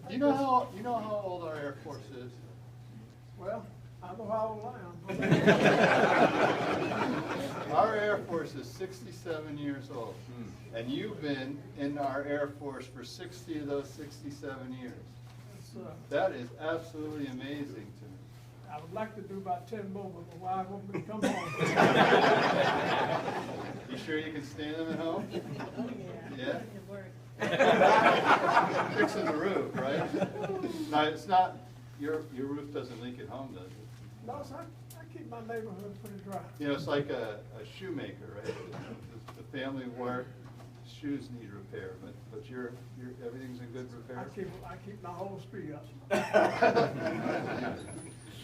You know how old our Air Force is? Well, I know how old I am. Our Air Force is 67 years old. And you've been in our Air Force for 60 of those 67 years. That is absolutely amazing to me. I would like to do about 10 more, but my wife won't let me come home. You sure you can stand them at home? Yeah? Fixing the roof, right? No, it's not, your roof doesn't leak at home, does it? No, so I keep my neighborhood pretty dry. You know, it's like a shoemaker, right? The family work, shoes need repair, but everything's in good repair? I keep my whole street up.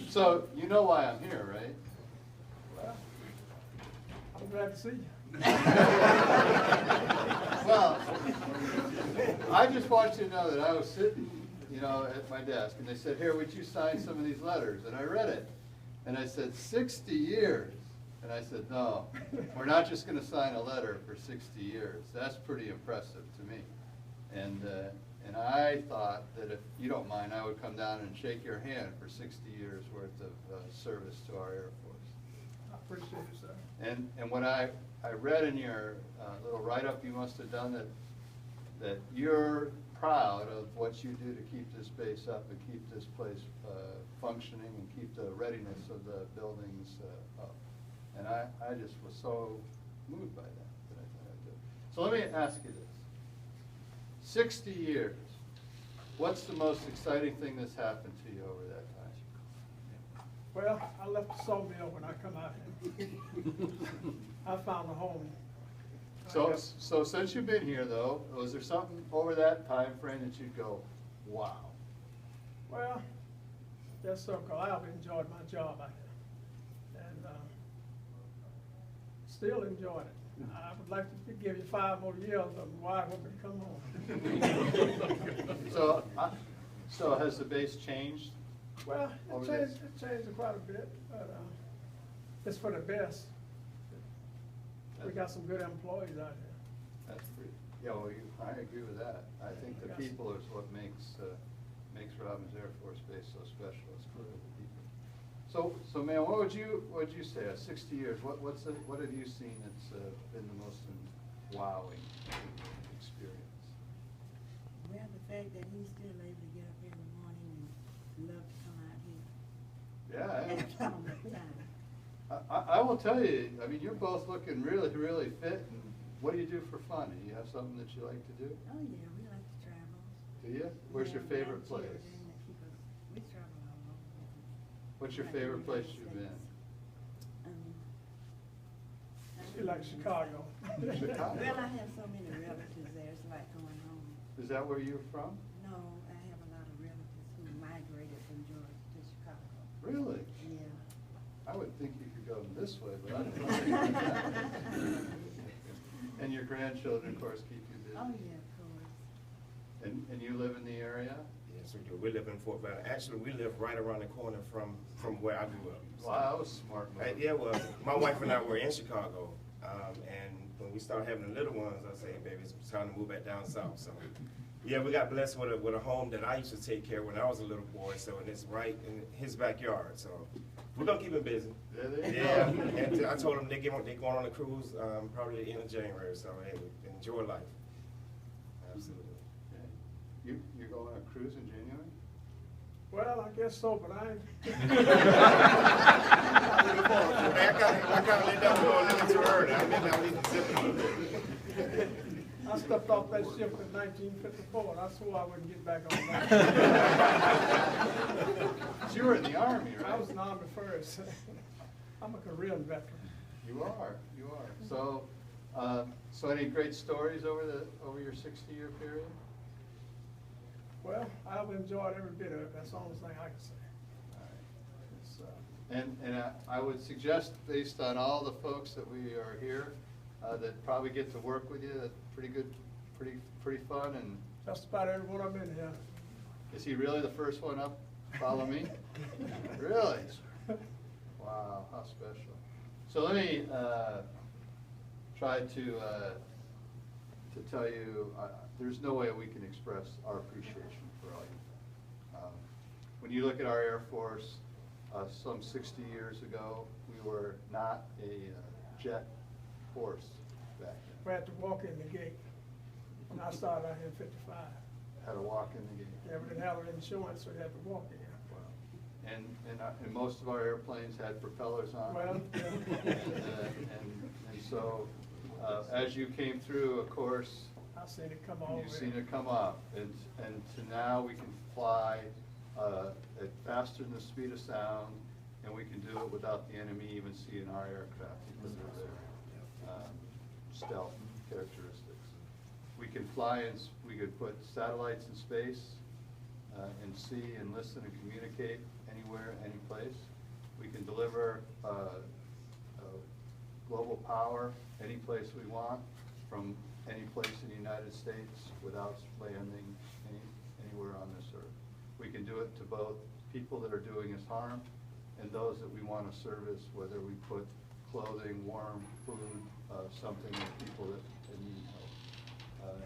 So, you know why I'm here, right? Well, I'm glad to see you. Well, I just want you to know that I was sitting, you know, at my desk, and they said, "Here, would you sign some of these letters?" And I read it, and I said, 60 years. And I said, no, we're not just going to sign a letter for 60 years. That's pretty impressive to me. And I thought that if you don't mind, I would come down and shake your hand for 60 years worth of service to our Air Force. I appreciate it, sir. And when I read in your little write-up you must have done that you're proud of what you do to keep this base up and keep this place functioning and keep the readiness of the buildings up. And I just was so moved by that I thought I'd do it. So let me ask you this. 60 years, what's the most exciting thing that's happened to you over that time? Well, I left the sawmill when I come out here. I found a home. So since you've been here though, was there something over that time frame that you'd go, wow? Well, yes, sir, because I've enjoyed my job out here. And still enjoying it. I would like to give you 5 more years, but why won't we come home? So has the base changed? Well, it changed quite a bit, but it's for the best. We got some good employees out here. That's pretty. Yeah, well, I agree with that. I think the people is what makes Robins Air Force Base so special. It's clear the people. So, man, what would you say? 60 years. What have you seen that's been the most wowing experience? Well, the fact that he's still able to get up every morning and love to come out here. Yeah. I will tell you. I mean, you're both looking really, really fit. And what do you do for fun? Do you have something that you like to do? Oh yeah, we like to travel. Do you? Where's your favorite place? We travel all over. What's your favorite place you've been? She likes Chicago. Chicago. Well, I have so many relatives there, it's like going home. Is that where you're from? No, I have a lot of relatives who migrated from Georgia to Chicago. Really? Yeah. I would think you could go this way, but I don't know. And your grandchildren, of course, keep you busy. Oh yeah, of course. And you live in the area? Yes, we do. We live in Fort Valley. Actually, we live right around the corner from where I grew up. Wow, that was smart. Yeah, well, my wife and I were in Chicago, and when we started having the little ones, I said, baby, it's time to move back down south. So, yeah, we got blessed with a home that I used to take care of when I was a little boy, so and it's right in his backyard. So we're gonna keep him busy. Yeah, and I told him they're going on a cruise probably at the end of January. So hey, enjoy life. Absolutely. Okay. You're going on a cruise in January? Well, I guess so, but I ain't. I kind of let that go a little too early. I mean, I'm even zipping. I stepped off that ship in 1954, and I swore I wouldn't get back on that. You were in the Army, right? I was in the Army first. I'm a Korean veteran. You are. So any great stories over your 60-year period? Well, I've enjoyed every bit of it. That's the only thing I can say. All right. And I would suggest, based on all the folks that we are here, that probably get to work with you, that's pretty good, pretty fun. And just about everyone I've been here. Is he really the first one up? Follow me? Really? Wow, how special. So let me try to tell you, there's no way we can express our appreciation for all you've done. when you look at our Air Force, some 60 years ago, we were not a jet force back then. We had to walk in the gate. When I started out here in 55. Had to walk in the gate. Yeah, we didn't have insurance, so we had to walk in. And most of our airplanes had propellers on. Well, yeah. And so, as you came through, of course, I've seen it come all the way. you've seen it come up, and to now we can fly at faster than the speed of sound, and we can do it without the enemy even seeing our aircraft because of their stealth characteristics. We can fly, and we could put satellites in space and see and listen and communicate anywhere, any place. We can deliver global power any place we want, from any place in the United States without landing anywhere on this earth. We can do it to both people that are doing us harm and those that we want to service, whether we put clothing, warm food, something that people that need help.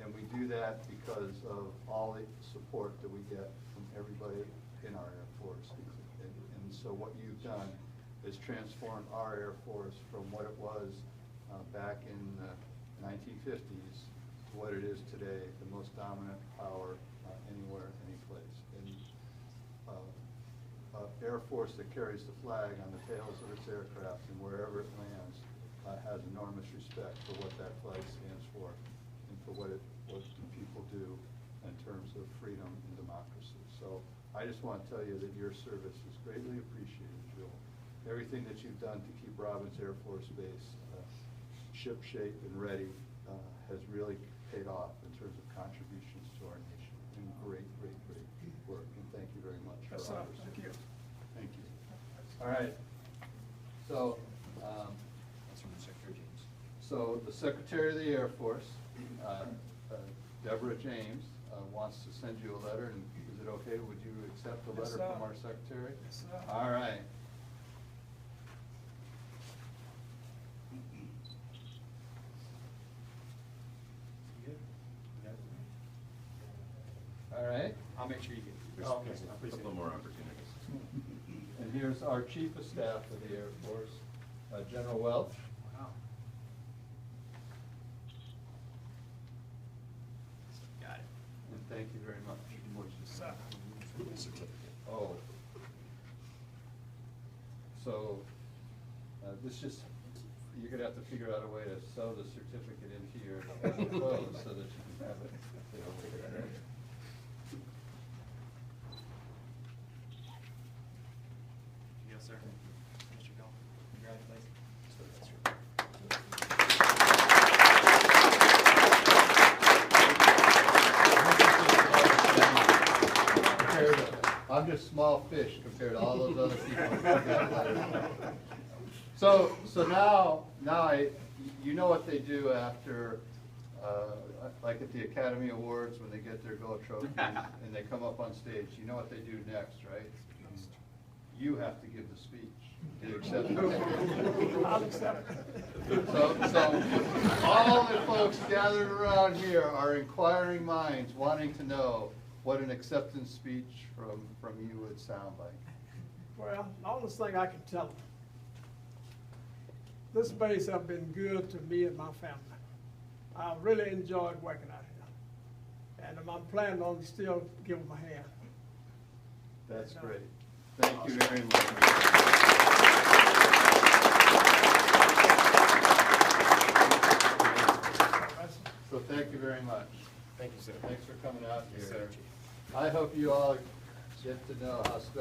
And we do that because of all the support that we get from everybody in our Air Force. And so what you've done is transformed our Air Force from what it was back in the 1950s to what it is today, the most dominant power anywhere, any place. And Air Force that carries the flag on the tails of its aircraft and wherever it lands has enormous respect for what that flag stands for and for what people do in terms of freedom and democracy. So I just want to tell you that your service is greatly appreciated, Joel. Everything that you've done to keep Robins Air Force Base ship-shape and ready has really paid off in terms of contributions to our nation. And great work, and thank you very much. Yes, sir. Thank you. Thank you. All right. So, That's from Secretary James. so the Secretary of the Air Force, Deborah James, wants to send you a letter, and is it okay? Would you accept the Yes, letter sir. from our Secretary? Yes, sir. All right. All right. I'll make sure you get. Oh, okay. A couple more opportunities. And here's our Chief of Staff of the Air Force, General Welch. Wow. Got it. And thank you very much. Sir. Oh. So, this just, you're gonna have to figure out a way to sew the certificate into your clothes so that you can have it. Yes, sir. Mr. Golphin, congratulations. I'm just small fish compared to all those other people. So now you know what they do after, like at the Academy Awards when they get their gold trophy and they come up on stage. You know what they do next, right? You have to give the speech. Do you accept it? I'll accept it. So all the folks gathered around here are inquiring minds wanting to know what an acceptance speech from you would sound like. Well, the only thing I can tell them, this base have been good to me and my family. I really enjoyed working out here. And I'm planning on still giving them a hand. That's great. Thank you very much. So thank you very much. Thank you, sir. Thanks for coming out Yes, here. sir. I hope you all get to know how special